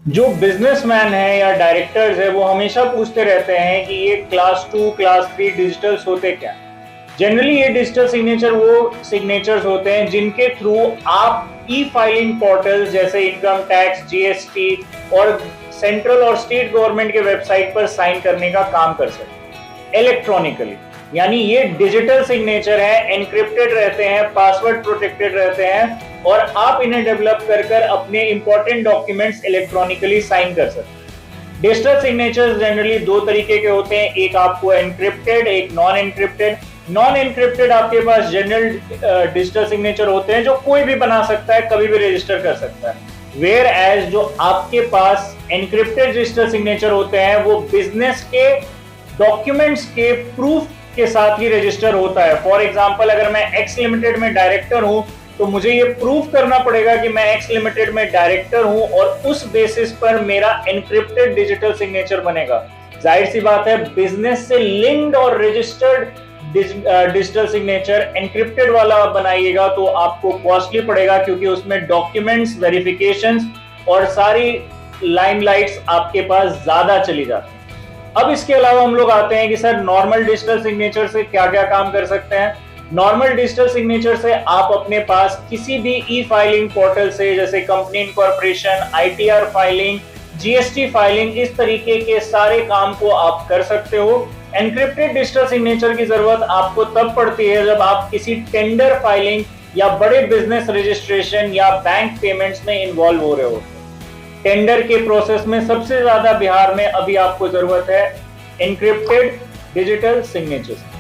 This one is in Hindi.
जो बिजनेसमैन है या डायरेक्टर्स है वो हमेशा पूछते रहते हैं कि ये क्लास 2 क्लास 3 डिजिटल्स होते क्या। जनरली ये डिजिटल सिग्नेचर वो सिग्नेचर्स होते हैं जिनके थ्रू आप ई फाइलिंग पोर्टल्स जैसे इनकम टैक्स, जीएसटी और सेंट्रल और स्टेट गवर्नमेंट के वेबसाइट पर साइन करने का काम कर सकते हैं इलेक्ट्रॉनिकली। यानी ये डिजिटल सिग्नेचर है, एनक्रिप्टेड रहते हैं, पासवर्ड प्रोटेक्टेड रहते हैं और आप इन्हें डेवलप कर कर अपने इंपॉर्टेंट डॉक्यूमेंट्स इलेक्ट्रॉनिकली साइन कर सकते हैं। डिजिटल सिग्नेचर्स जनरली दो तरीके के होते हैं, एक आपको एनक्रिप्टेड, एक नॉन एनक्रिप्टेड। नॉन एनक्रिप्टेड आपके पास जनरल डिजिटल सिग्नेचर होते हैं जो कोई भी बना सकता है, कभी भी रजिस्टर कर सकता है। वेयर एज जो आपके पास एनक्रिप्टेड डिजिटल सिग्नेचर होते हैं वो बिजनेस के डॉक्यूमेंट्स के प्रूफ के साथ ही रजिस्टर होता है। फॉर एग्जांपल, अगर मैं एक्स लिमिटेड में डायरेक्टर हूं तो मुझे ये प्रूफ करना पड़ेगा कि मैं एक्स लिमिटेड में डायरेक्टर हूं और उस बेसिस पर मेरा एनक्रिप्टेड डिजिटल सिग्नेचर बनेगा। जाहिर सी बात है, बिजनेस से लिंक्ड और रजिस्टर्ड डिजिटल सिग्नेचर एनक्रिप्टेड वाला बनाइएगा तो आपको कॉस्टली पड़ेगा, क्योंकि उसमें डॉक्यूमेंट्स, वेरिफिकेशंस और सारी लाइमलाइट्स आपके पास ज्यादा चली जाती है। अब इसके अलावा हम लोग आते हैं कि सर नॉर्मल डिजिटल सिग्नेचर से क्या क्या काम कर सकते हैं। नॉर्मल डिजिटल सिग्नेचर से आप अपने पास किसी भी ई फाइलिंग पोर्टल से, जैसे company incorporation, ITR filing, GST filing, इस तरीके के सारे काम को आप कर सकते हो। एनक्रिप्टेड डिजिटल सिग्नेचर की जरूरत आपको तब पड़ती है जब आप किसी टेंडर फाइलिंग या बड़े बिजनेस रजिस्ट्रेशन या बैंक पेमेंट्स में इन्वॉल्व हो रहे हो। टेंडर के प्रोसेस में सबसे ज्यादा बिहार में अभी आपको जरूरत है एनक्रिप्टेड डिजिटल सिग्नेचर्स।